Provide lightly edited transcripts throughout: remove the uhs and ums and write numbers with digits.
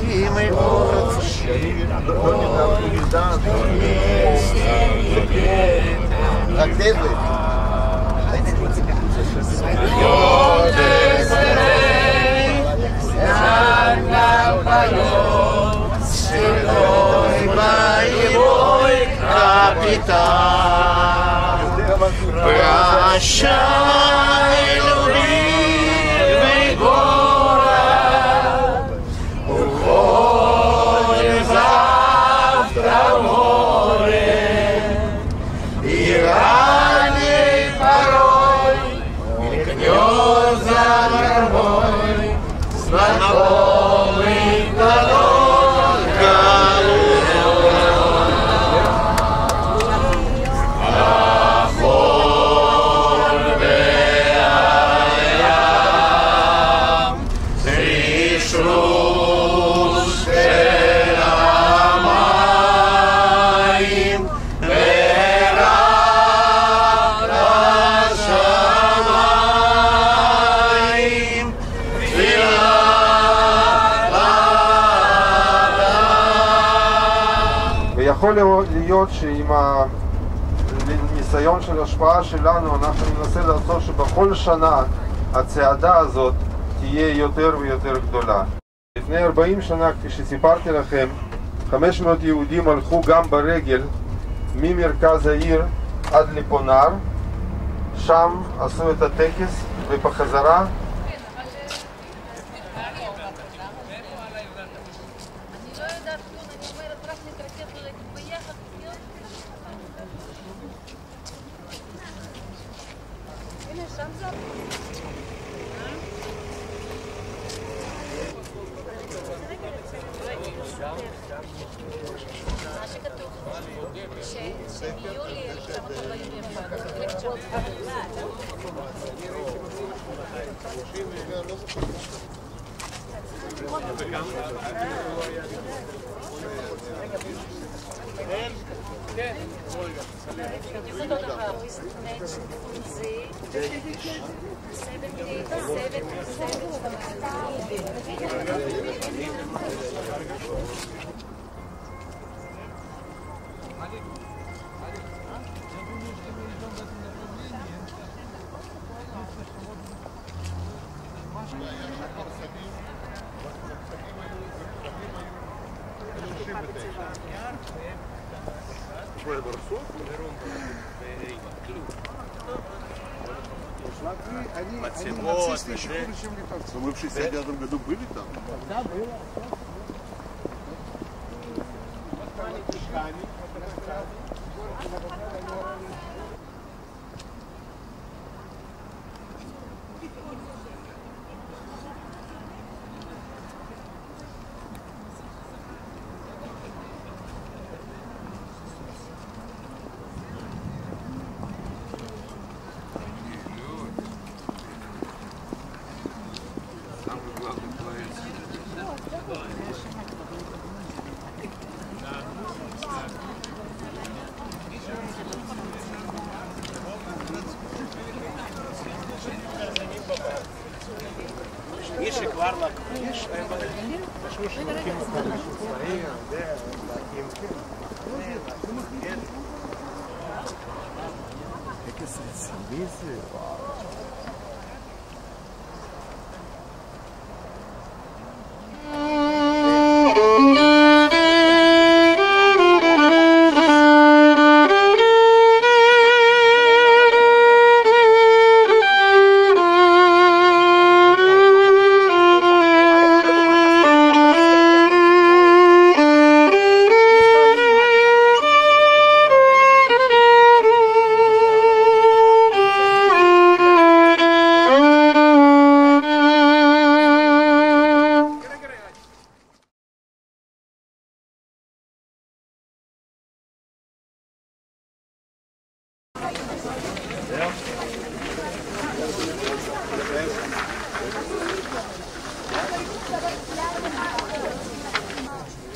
Любимый город а где вы? Святой боевой капитан, прощай, любимый город, уходим завтра в море, и ранний порой мелькнет за кормой знакомый дорог. יכול להיות שעם הניסיון של השפעה שלנו אנחנו ננסה לעשות שבכל שנה הצעדה הזאת תהיה יותר ויותר גדולה. לפני 40 שנה, כפי שסיפרתי לכם, 500 יהודים הלכו גם ברגל ממרכז העיר עד לפונר, שם עשו את הטקס ובחזרה нацисты еще хуже, чем литовцы. Но мы в 69 году были там? Да, было.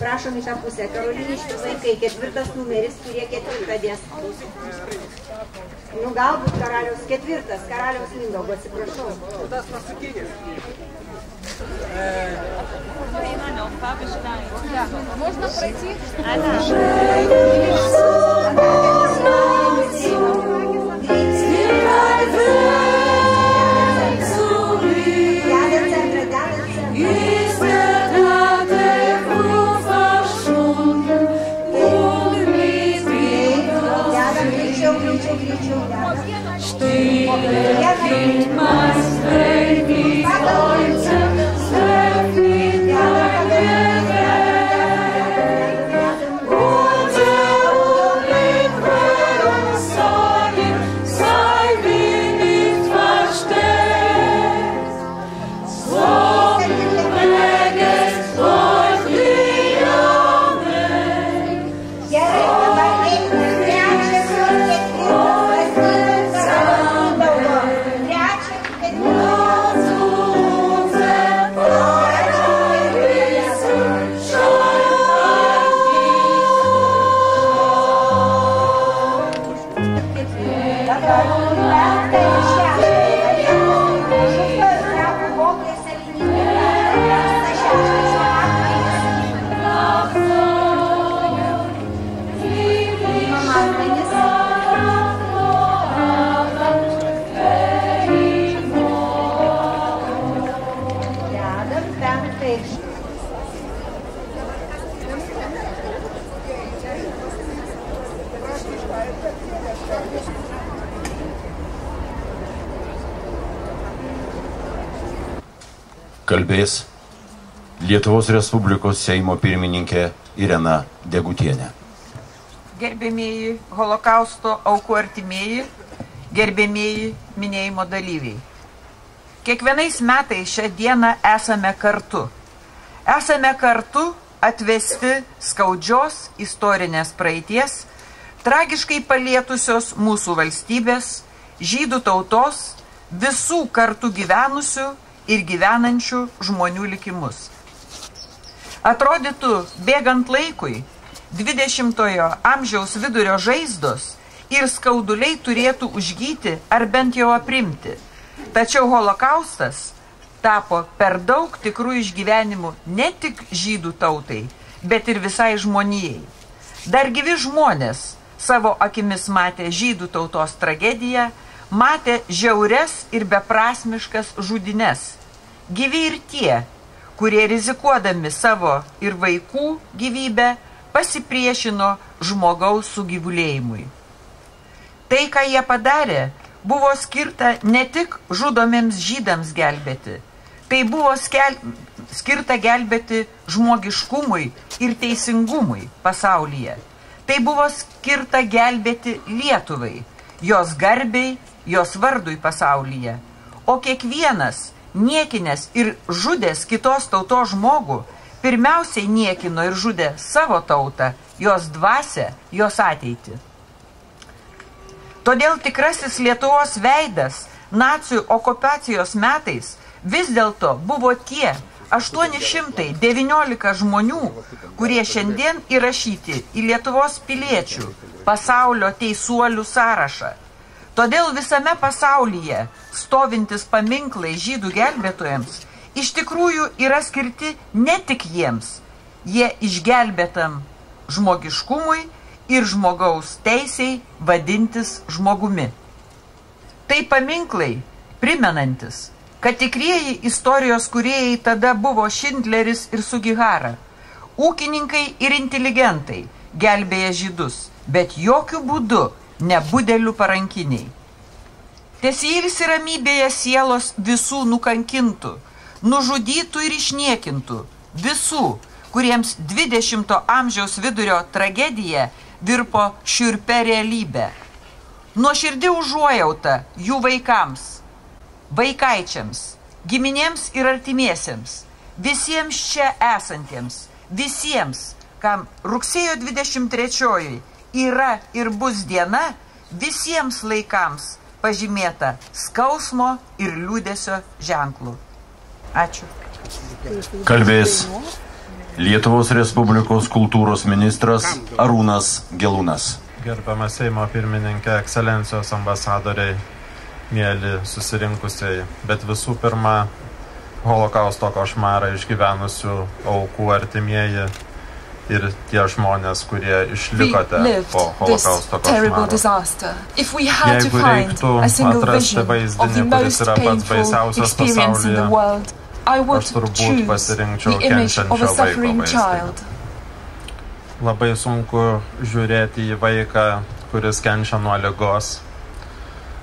Prašom į tą pusę. Karolinė, šitas vaikai, 4 numeris, kurie 4 dės. Nu, galbūt karalius ketvirtas, karaliaus Mindaugo, atsiprašau. Tas paskutinis. Можно пройти? Kalbės Lietuvos Respublikos Seimo pirmininkė Irena Degutienė. Gerbėmieji holokausto aukų artimieji, gerbėmieji minėjimo dalyviai. Kiekvienais metais šią dieną esame kartu. Esame kartu atvesti skaudžios istorinės praeities, tragiškai palietusios mūsų valstybės, žydų tautos, visų kartu gyvenusių ir gyvenančių žmonių likimus. Atrodytų, bėgant laikui, 20-ojo amžiaus vidurio žaizdos ir skauduliai turėtų užgyti ar bent jau aprimti. Tačiau holokaustas tapo per daug tikrų išgyvenimų ne tik žydų tautai, bet ir visai žmonijai. Dar gyvi žmonės savo akimis matė žydų tautos tragediją, matė žiaures ir beprasmiškas žudynes. Gyvi ir tie, kurie rizikuodami savo ir vaikų gyvybę pasipriešino žmogaus sugyvulėjimui. Tai, ką jie padarė, buvo skirta ne tik žudomiems žydams gelbėti, tai buvo skirta gelbėti žmogiškumui ir teisingumui pasaulyje. Tai buvo skirta gelbėti Lietuvai, jos garbei, jos vardui pasaulyje. O kiekvienas niekinęs ir žudęs kitos tautos žmogų, pirmiausiai niekino ir žudė savo tautą, jos dvasią, jos ateitį. Todėl tikrasis Lietuvos veidas nacių okupacijos metais vis dėlto buvo tie 819 žmonių, kurie šiandien įrašyti į Lietuvos piliečių pasaulio teisuolių sąrašą. Todėl visame pasaulyje stovintis paminklai žydų gelbėtojams iš tikrųjų yra skirti ne tik jiems, jie išgelbėtam žmogiškumui ir žmogaus teisei vadintis žmogumi. Tai paminklai primenantis, kad tikrieji istorijos kūrėjai tada buvo Šindleris ir Sugihara, ūkininkai ir inteligentai gelbėję žydus, bet jokių būdų ne budelių parankiniai. Tesiilsi ramybėje sielos visų nukankintų, nužudytų ir išniekintų, visų, kuriems 20 amžiaus vidurio tragedija virpo šiurpia realybė. Nuoširdi užuojauta jų vaikams, vaikaičiams, giminėms ir artimiesiems, visiems čia esantiems, visiems, kam rugsėjo 23 yra ir bus diena, visiems laikams pažymėta skausmo ir liūdesio ženklų. Ačiū. Kalbės Lietuvos Respublikos kultūros ministras Arūnas Gelūnas. Gerbiamas Seimo pirmininkė, ekscelencijos ambasadoriai, mėly susirinkusiai, bet visų pirma, holokausto košmarą išgyvenusių aukų artimieji ir tie žmonės, kurie išlikote po holokausto košmaro. Jeigu reiktų atrasti vaizdinį, kuris yra pats baisiausias pasaulyje, aš turbūt pasirinkčiau kenčiančio vaiko vaizdinį. Labai sunku žiūrėti į vaiką, kuris kenčia nuo ligos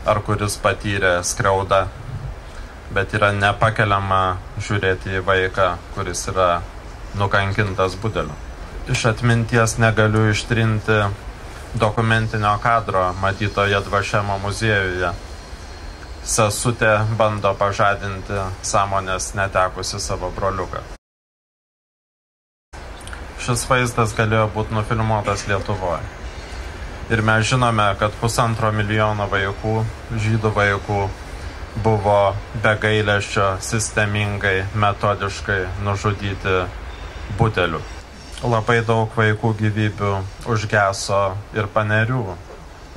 ar kuris patyrė skriaudą, bet yra nepakeliama žiūrėti į vaiką, kuris yra nukankintas budeliu. Iš atminties negaliu ištrinti dokumentinio kadro matyto Jadvašemo muziejuje. Sesutė bando pažadinti sąmonės netekusi savo broliuką. Šis vaizdas galėjo būti nufilmuotas Lietuvoje. Ir mes žinome, kad 1,5 milijono vaikų, žydų vaikų, buvo be gailesčio sistemingai, metodiškai nužudyti buteliu. Labai daug vaikų gyvybių užgeso ir Panerių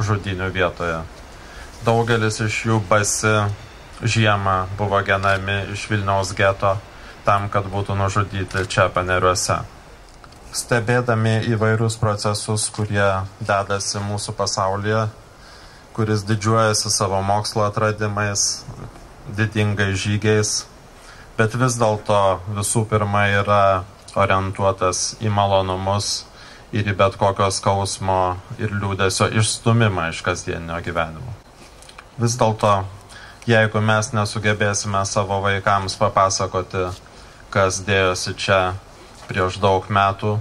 žudynių vietoje. Daugelis iš jų basi žiemą buvo genami iš Vilniaus geto tam, kad būtų nužudyti čia Paneriuose. Stebėdami įvairius procesus, kurie dedasi mūsų pasaulyje, kuris didžiuojasi savo mokslo atradimais, didingais žygiais, bet vis dėlto visų pirma yra orientuotas į malonumus ir į bet kokio skausmo ir liūdesio išstumimą iš kasdieninio gyvenimo. Vis dėlto, jeigu mes nesugebėsime savo vaikams papasakoti, kas dėjosi čia prieš daug metų,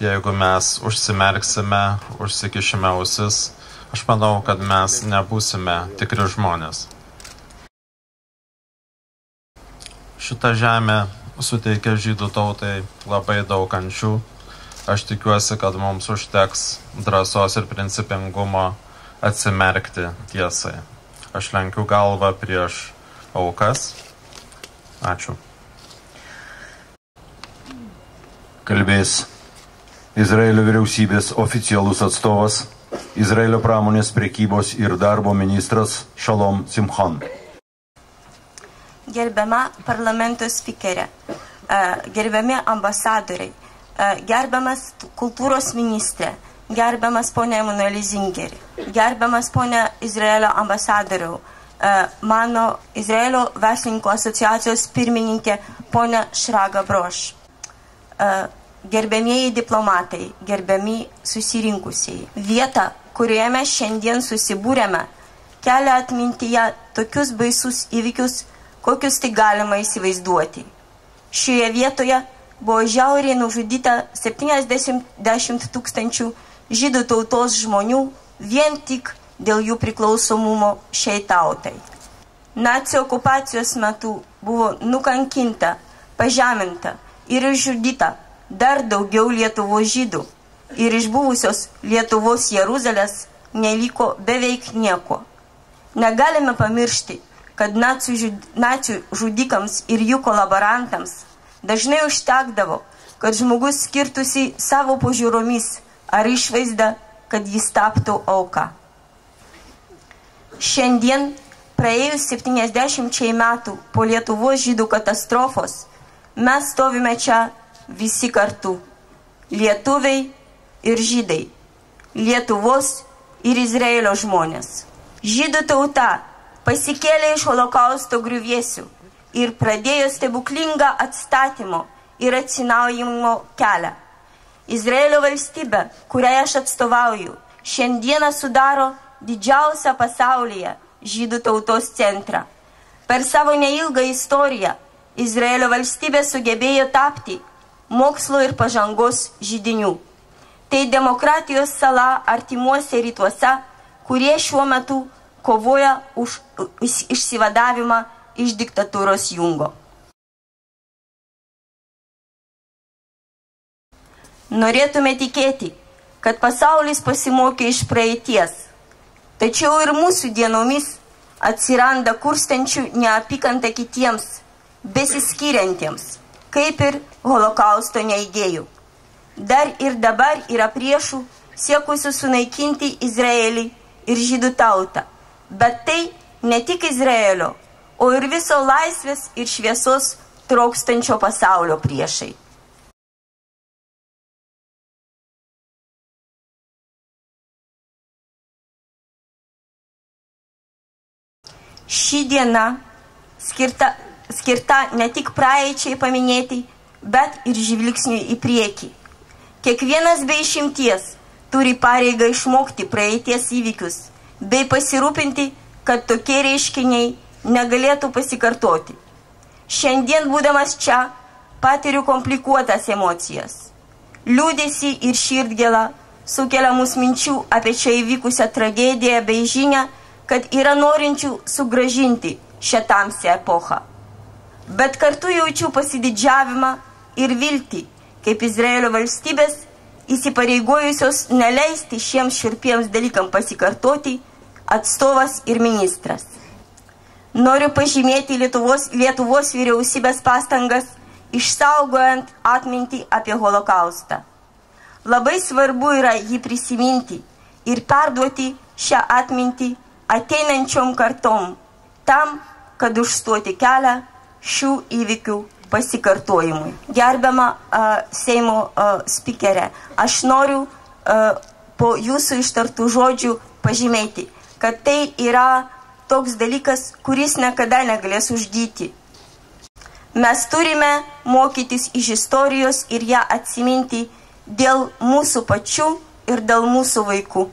jeigu mes užsimerksime, užsikišime ausis, aš manau, kad mes nebūsime tikri žmonės. Šita žemė suteikia žydų tautai labai daug kančių. Aš tikiuosi, kad mums užteks drąsos ir principingumo atsimerkti tiesai. Aš lenkiu galvą prieš aukas. Ačiū. Kalbės Izraelio vyriausybės oficialus atstovas, Izraelio pramonės, prekybos ir darbo ministras Shalom Simchan. Gerbiama parlamento spikerė, gerbiami ambasadoriai, gerbiamas kultūros ministrė, gerbiamas ponia Emanuelė Zingeri, gerbiamas ponia Izraelio ambasadoriau, mano Izraelio verslininkų asociacijos pirmininkė ponia Šraga Broš. Gerbiamieji diplomatai, gerbiami susirinkusiai. Vieta, kurioje mes šiandien susibūrėme, kelia atmintyje tokius baisus įvykius, kokius tai galima įsivaizduoti. Šioje vietoje buvo žiauriai nužudyta 70 tūkstančių žydų tautos žmonių vien tik dėl jų priklausomumo šiai tautai. Nacių okupacijos metu buvo nukankinta, pažeminta ir išžudyta dar daugiau Lietuvos žydų ir iš buvusios Lietuvos Jeruzalės neliko beveik nieko. Negalime pamiršti, kad nacių žudikams ir jų kolaborantams dažnai užtekdavo, kad žmogus skirtųsi savo požiūromis ar išvaizdą, kad jis taptų auka. Šiandien, praėjus 70 metų po Lietuvos žydų katastrofos, mes stovime čia visi kartu. Lietuviai ir žydai. Lietuvos ir Izraelio žmonės. Žydų tauta pasikėlė iš holokausto griuvėsių ir pradėjo stebuklingą atstatymo ir atsinaujinimo kelią. Izraelio valstybė, kuriai aš atstovauju, šiandieną sudaro didžiausią pasaulyje žydų tautos centrą. Per savo neilgą istoriją Izraelio valstybė sugebėjo tapti mokslo ir pažangos židinių. Tai demokratijos sala artimuose rytuose, kurie šiuo metu kovoja už išsivadavimą iš diktatūros jungo. Norėtume tikėti, kad pasaulis pasimokė iš praeities, tačiau ir mūsų dienomis atsiranda kurstančių neapykantą kitiems, besiskiriantiems, kaip ir holokausto neigėjų. Dar ir dabar yra priešų siekusių sunaikinti Izraelį ir žydų tautą. Bet tai ne tik Izraelio, o ir viso laisvės ir šviesos trokštančio pasaulio priešai. Ši diena skirta ne tik praeičiai paminėti, bet ir žvilgsniui į priekį. Kiekvienas be išimties turi pareigą išmokti praeities įvykius, bei pasirūpinti, kad tokie reiškiniai negalėtų pasikartoti. Šiandien būdamas čia patiriu komplikuotas emocijas. Liūdesį ir širdgėlą sukelia mūsų minčių apie čia įvykusią tragediją bei žinią, kad yra norinčių sugrąžinti šią tamsią epochą. Bet kartu jaučiu pasididžiavimą ir viltį, kaip Izraelio valstybės įsipareigojusios neleisti šiems šiurpiems dalykams pasikartoti atstovas ir ministras. Noriu pažymėti Lietuvos vyriausybės pastangas išsaugojant atmintį apie holokaustą. Labai svarbu yra jį prisiminti ir perduoti šią atmintį ateinančiom kartom, tam, kad užstoti kelią šių įvykių pasikartojimui. Gerbiama Seimo spikerė, aš noriu po jūsų ištartų žodžių pažymėti, kad tai yra toks dalykas, kuris niekada negalės užgyti. Mes turime mokytis iš istorijos ir ją atsiminti dėl mūsų pačių ir dėl mūsų vaikų.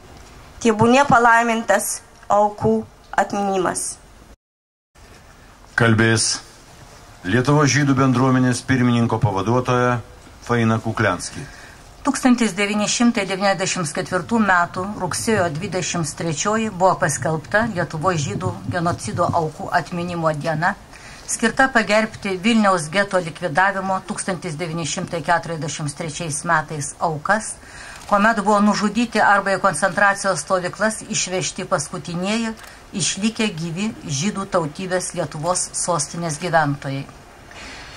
Tebūnie palaimintas aukų atminimas. Kalbės Lietuvos žydų bendruomenės pirmininko pavaduotoja Faina Kukliansky. 1994 metų rugsėjo 23 buvo paskelbta Lietuvos žydų genocido aukų atminimo diena, skirta pagerbti Vilniaus geto likvidavimo 1943 metais aukas, kuomet buvo nužudyti arba į koncentracijos stovyklas išvežti paskutinieji išlikę gyvi žydų tautybės Lietuvos sostinės gyventojai.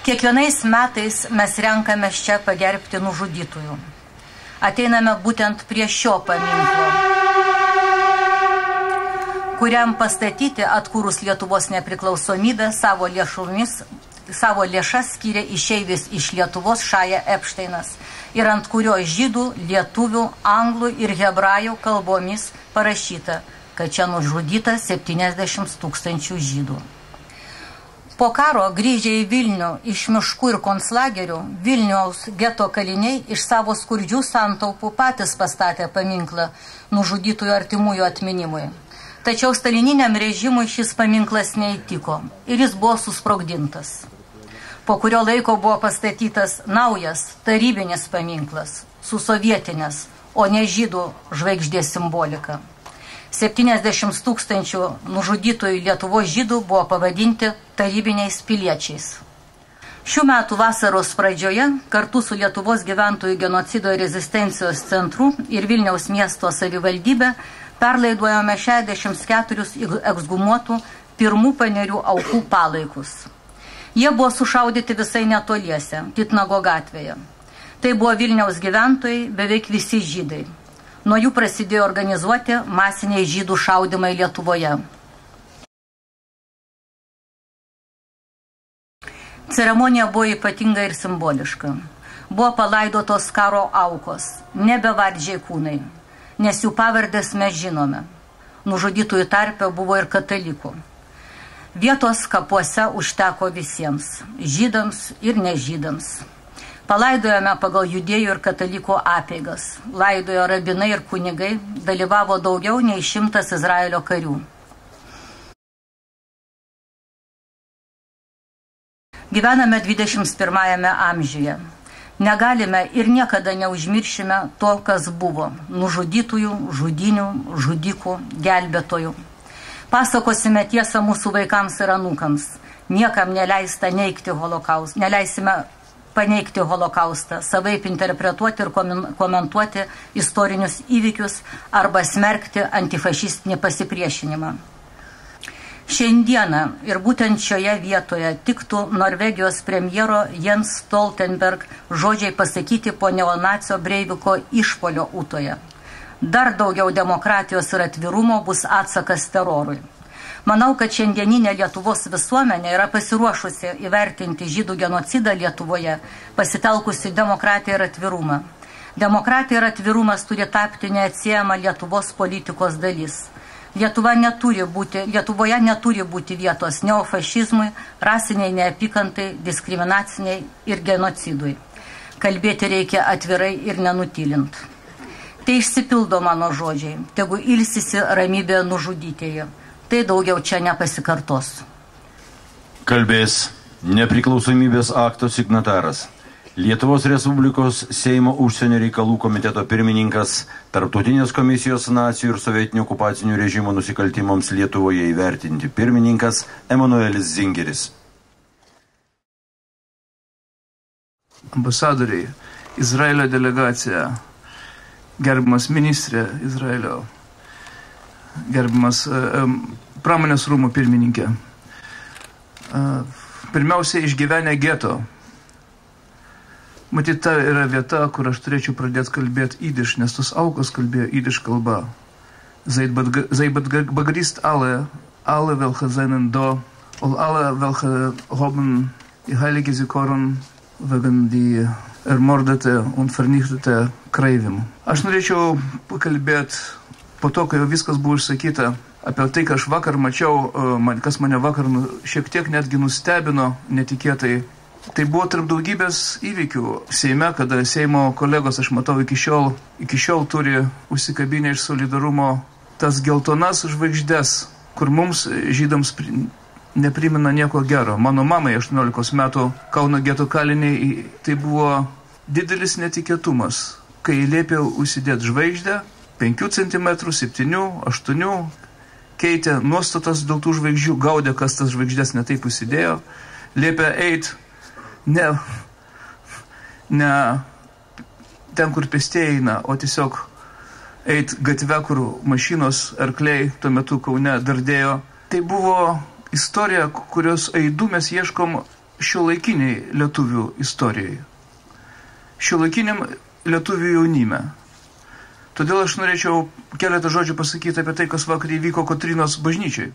Kiekvienais metais mes renkamės čia pagerbti nužudytųjų. Ateiname būtent prie šio paminklo, kuriam pastatyti atkūrus Lietuvos nepriklausomybę savo lėšas skyrė išeivis iš Lietuvos Šaja Epšteinas ir ant kurio žydų, lietuvių, anglų ir hebrajų kalbomis parašyta, kad čia nužudyta 70 000 žydų. Po karo grįžę į Vilnių iš miškų ir konclagerių, Vilniaus geto kaliniai iš savo skurdžių santaupų patys pastatė paminklą nužudytųjų artimųjų atminimui. Tačiau stalininiam režimui šis paminklas neįtiko ir jis buvo susprogdintas. Po kurio laiko buvo pastatytas naujas tarybinis paminklas su sovietinės, o ne žydų žvaigždės simbolika. 70 000 nužudytųjų Lietuvos žydų buvo pavadinti tarybiniais piliečiais. Šių metų vasaros pradžioje kartu su Lietuvos gyventojų genocido ir rezistencijos centru ir Vilniaus miesto savivaldybė perlaidojome 64 ekshumuotų pirmų panerių aukų palaikus. Jie buvo sušaudyti visai netoliese, Titnago gatvėje. Tai buvo Vilniaus gyventojai, beveik visi žydai. Nuo jų prasidėjo organizuoti masiniai žydų šaudymai Lietuvoje. Ceremonija buvo ypatinga ir simboliška. Buvo palaidotos karo aukos, nebevardžiai kūnai, nes jų pavardės mes žinome. Nužudytųjų tarpe buvo ir katalikų. Vietos kapuose užteko visiems, žydams ir nežydams. Palaidojame pagal judėjų ir katalikų apeigas. Laidojo rabinai ir kunigai, dalyvavo daugiau nei 100 Izraelio karių. Gyvename 21 amžiuje. Negalime ir niekada neužmiršime to, kas buvo. Nužudytųjų, žudinių, žudikų, gelbėtojų. Pasakosime tiesą mūsų vaikams ir anūkams. Niekam neleista neigti holokaustą. Neleisime paneigti holokaustą, savaip interpretuoti ir komentuoti istorinius įvykius arba smerkti antifašistinį pasipriešinimą. Šiandieną ir būtent šioje vietoje tiktų Norvegijos premjero Jens Stoltenberg žodžiai pasakyti po neonacio Breiviko išpolio Utoje. Dar daugiau demokratijos ir atvirumo bus atsakas terorui. Manau, kad šiandieninė Lietuvos visuomenė yra pasiruošusi įvertinti žydų genocidą Lietuvoje, pasitelkusi demokratiją ir atvirumą. Demokratija ir atvirumas turi tapti neatsiejama Lietuvos politikos dalis. Lietuvoje neturi būti vietos neofašizmui, rasiniai neapykantai, diskriminaciniai ir genocidui. Kalbėti reikia atvirai ir nenutylint. Tai išsipildo mano žodžiai, tegu ilsisi ramybė nužudytieji. Tai daugiau čia nepasikartos. Kalbės nepriklausomybės akto signataras, Lietuvos Respublikos Seimo užsienio reikalų komiteto pirmininkas, Tarptautinės komisijos nacijų ir sovietinių okupacinių režimų nusikaltimams Lietuvoje įvertinti pirmininkas Emanuelis Zingeris. Ambasadoriai, Izraelio delegacija, gerbiamas ministrė Izraelio, gerbiamas pramonės rūmų pirmininkė. Pirmiausia, išgyvenę geto. Matyt, ta yra vieta, kur aš turėčiau pradėti kalbėti jidiš, nes tos aukos kalbėjo jidiš kalba. Zij begrüßt alle welche seinen do, alle welche haben die heilige Zikoron wegen die ermordete und vernichtete Kreivim. Aš norėčiau pakalbėti po to, kai jau viskas buvo išsakyta, apie tai, ką aš vakar mačiau, kas mane vakar šiek tiek netgi nustebino netikėtai. Tai buvo tarp daugybės įvykių Seime, kada Seimo kolegos, aš matau, iki šiol turi užsikabinę iš solidarumo tas geltonas žvaigždes, kur mums žydams neprimena nieko gero. Mano mamai 18 metų Kauno geto kaliniai, tai buvo didelis netikėtumas, kai liepė užsidėti žvaigždę 5 cm, 7, 8, keitė nuostatas dėl tų žvaigždžių, gaudė, kas tas žvaigždės netaip užsidėjo, liepė eiti ne ten, kur pėstieji eina, o tiesiog eiti gatve, kur mašinos, arkliai tuo metu Kaune dardėjo. Tai buvo istorija, kurios aidų mes ieškom šiuolaikiniai lietuvių istorijai, šiuolaikiniam lietuvių jaunime. Todėl aš norėčiau keletą žodžių pasakyti apie tai, kas vakar įvyko Kotrynos bažnyčiai.